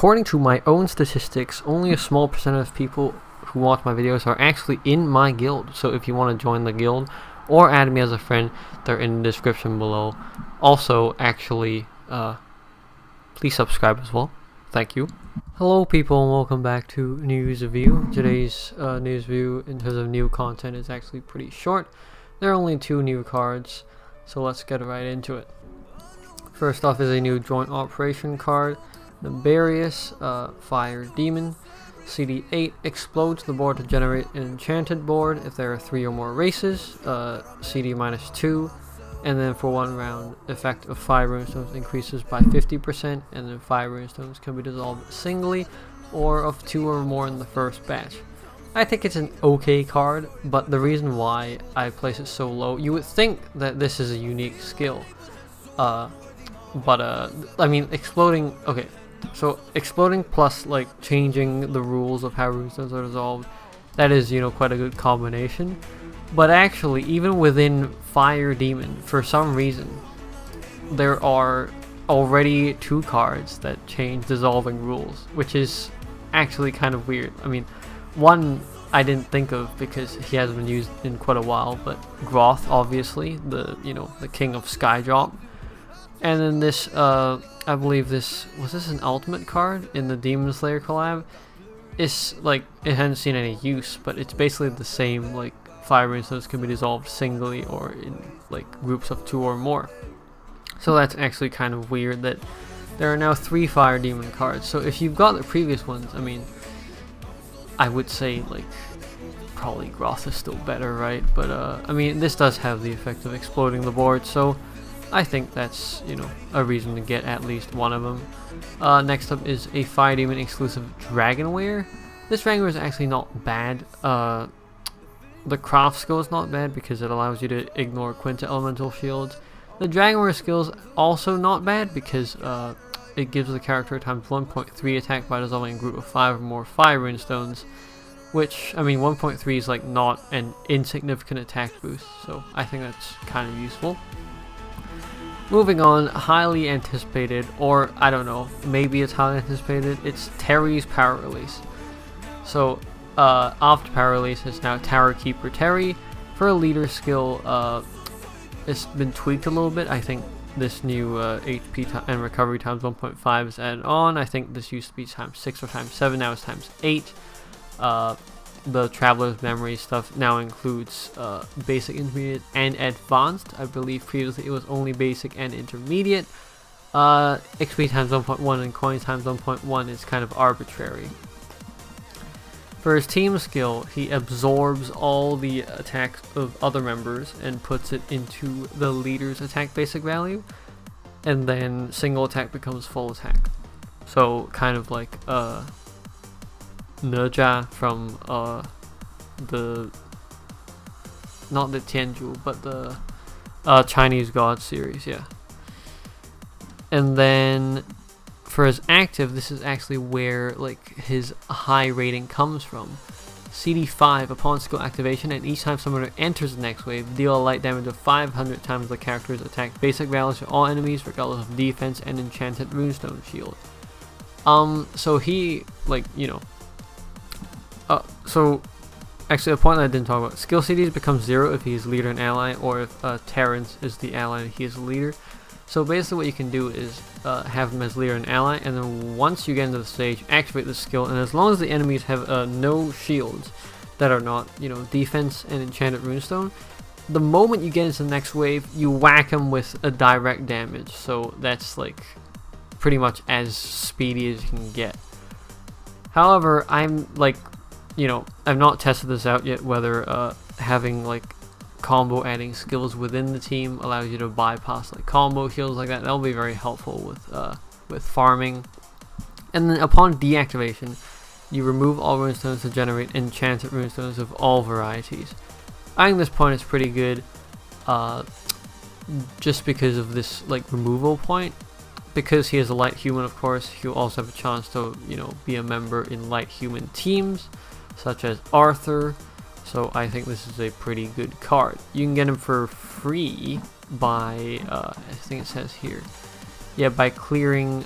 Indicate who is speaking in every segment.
Speaker 1: according to my own statistics, only a small percent of people who watch my videos are actually in my guild. So if you want to join the guild or add me as a friend, they're in the description below. Also, actually, please subscribe as well. Thank you. Hello people, and welcome back to News Review. Today's news review in terms of new content is actually pretty short. There are only 2 new cards, so let's get right into it. First off is a new joint operation card, the Barius Fire Demon. CD8 explodes the board to generate an enchanted board if there are 3 or more races, CD-2, and then for 1 round, effect of 5 runestones increases by 50%, and then 5 runestones can be dissolved singly or of 2 or more in the first batch. I think it's an okay card, but the reason why I place it so low, you would think that this is a unique skill, I mean, exploding, okay, so exploding plus like changing the rules of how runestones are dissolved, that is, you know, quite a good combination. But actually, even within Fire Demon, for some reason, there are already 2 cards that change dissolving rules, which is actually kind of weird. I mean, one I didn't think of because he hasn't been used in quite a while, but Groth, obviously, the king of Skydrop. And then this, I believe this was an ultimate card in the Demon Slayer collab. It's like, it hadn't seen any use, but it's basically the same, like, 5 runestones can be dissolved singly or in like groups of 2 or more. So that's actually kind of weird that there are now 3 Fire Demon cards. So if you've got the previous ones, I mean, I would say like probably Groth is still better, right? But I mean, this does have the effect of exploding the board, so I think that's, you know, a reason to get at least one of them. Next up is a Fire Demon exclusive Dragonwear. This Dragonwear is actually not bad. The craft skill is not bad because it allows you to ignore Quinta Elemental Shields. The Dragonwear skill is also not bad because it gives the character times 1.3 attack by dissolving a group of 5 or more fire runestones, which, I mean, 1.3 is like not an insignificant attack boost, so I think that's kind of useful. Moving on, highly anticipated, or I don't know, maybe it's highly anticipated, it's Terry's power release. So after power release, it's now Tower Keeper Terry. For a leader skill, it's been tweaked a little bit. I think this new HP and recovery times 1.5 is added on. I think this used to be times 6 or times 7, now it's times 8. The Traveler's Memory stuff now includes basic, intermediate, and advanced. I believe previously it was only basic and intermediate. XP times 1.1 and coins times 1.1 is kind of arbitrary. For his team skill, he absorbs all the attacks of other members and puts it into the leader's attack basic value, and then single attack becomes full attack. So kind of like Nerja from not the Tianju, but the Chinese God series, yeah. And then for his active, this is actually where like his high rating comes from. CD5, upon skill activation, and each time someone enters the next wave, deal a light damage of 500 times the character's attack basic values to all enemies, regardless of defense and enchanted runestone shield. So he, like, you know, so actually a point that I didn't talk about, skill CDs become 0 if he is leader and ally, or if Terrence is the ally and he is the leader. So basically what you can do is have him as leader and ally, and then once you get into the stage, activate the skill, and as long as the enemies have no shields that are not, you know, defense and enchanted runestone, the moment you get into the next wave, you whack him with a direct damage. So that's like pretty much as speedy as you can get. However, I'm like, you know, I've not tested this out yet, whether having like combo adding skills within the team allows you to bypass like combo heals like that. That'll be very helpful with farming. And then upon deactivation, you remove all runestones to generate enchanted runestones of all varieties. I think this point is pretty good, just because of this like removal point. Because he is a light human, of course, he'll also have a chance to, you know, be a member in light human teams, such as Arthur. So I think this is a pretty good card. You can get him for free by, I think it says here, yeah, by clearing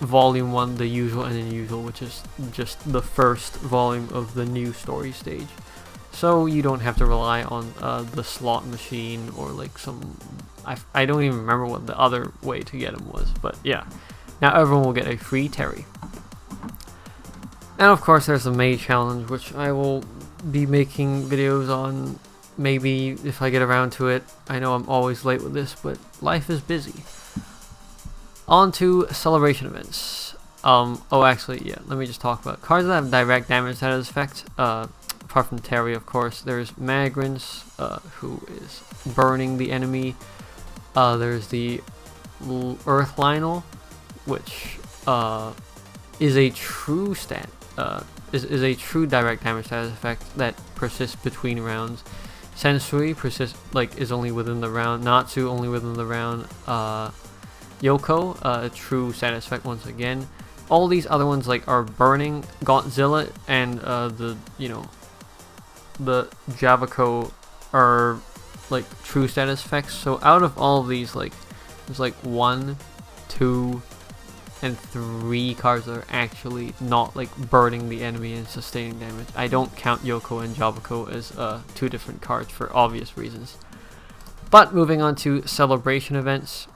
Speaker 1: volume 1, the usual and unusual, which is just the first volume of the new story stage. So you don't have to rely on the slot machine or like some... I don't even remember what the other way to get him was, but yeah. Now everyone will get a free Terry. And of course there's the May challenge, which I will be making videos on maybe if I get around to it. I know I'm always late with this, but life is busy. On to celebration events. Oh actually, yeah, let me just talk about cards that have direct damage status effect. Apart from Terry, of course, there's Magrins, who is burning the enemy. There's the Earth Lionel, which is a true is a true direct damage status effect that persists between rounds. Sensui is only within the round. Natsu only within the round. Yoko, a true status effect once again. All these other ones like are burning. Godzilla and the Javako are like true status effects. So out of all of these, like there's like 1, 2, and 3 cards that are actually not like burning the enemy and sustaining damage. I don't count Yoko and Javako as 2 different cards for obvious reasons. But moving on to celebration events.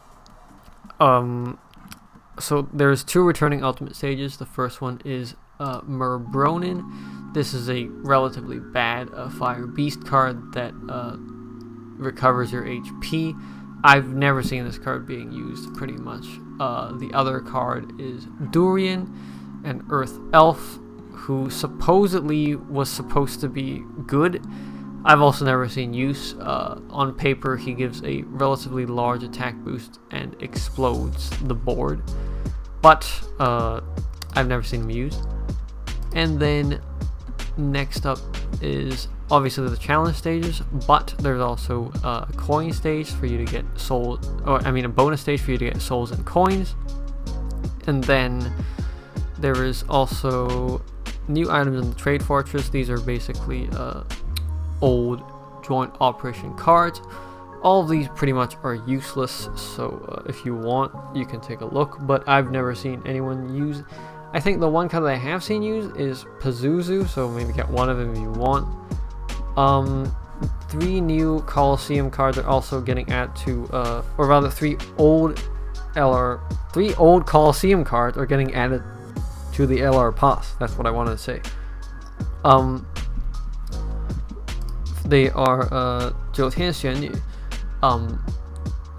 Speaker 1: So there's 2 returning ultimate stages. The first one is Murbronin. This is a relatively bad Fire Beast card that recovers your HP. I've never seen this card being used pretty much. The other card is Durian, an Earth Elf, who supposedly was supposed to be good. I've also never seen use. On paper, he gives a relatively large attack boost and explodes the board, but I've never seen him used. And then next up is obviously the challenge stages, but there's also a coin stage for you to get souls, or I mean a bonus stage for you to get souls and coins. And then there is also new items in the Trade Fortress. These are basically old joint operation cards. All of these pretty much are useless, so if you want you can take a look, but I've never seen anyone use. I think the one card that I have seen used is Pazuzu, so maybe get one of them if you want. 3 new Coliseum cards are also getting added to, or rather 3 old Coliseum cards are getting added to the LR Pass. That's what I wanted to say. They are 九天玄女,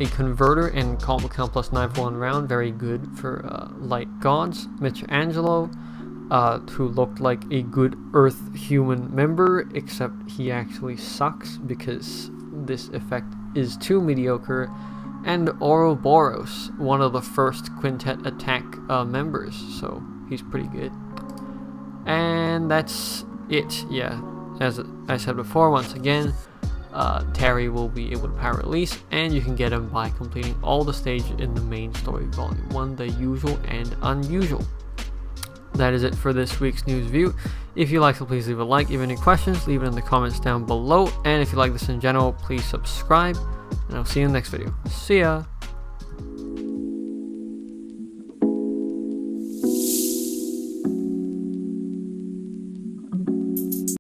Speaker 1: a converter and combo count +9 for 1 round, very good for light gods. Michelangelo, who looked like a good Earth human member, except he actually sucks because this effect is too mediocre. And Ouroboros, one of the first Quintet attack members, so he's pretty good. And that's it. Yeah, as I said before, once again, Terry will be able to power release, and you can get him by completing all the stages in the main story volume 1, the usual and unusual. That is it for this week's news view. If you liked it, please leave a like. If you have any questions, leave it in the comments down below. And if you like this in general, please subscribe. And I'll see you in the next video. See ya!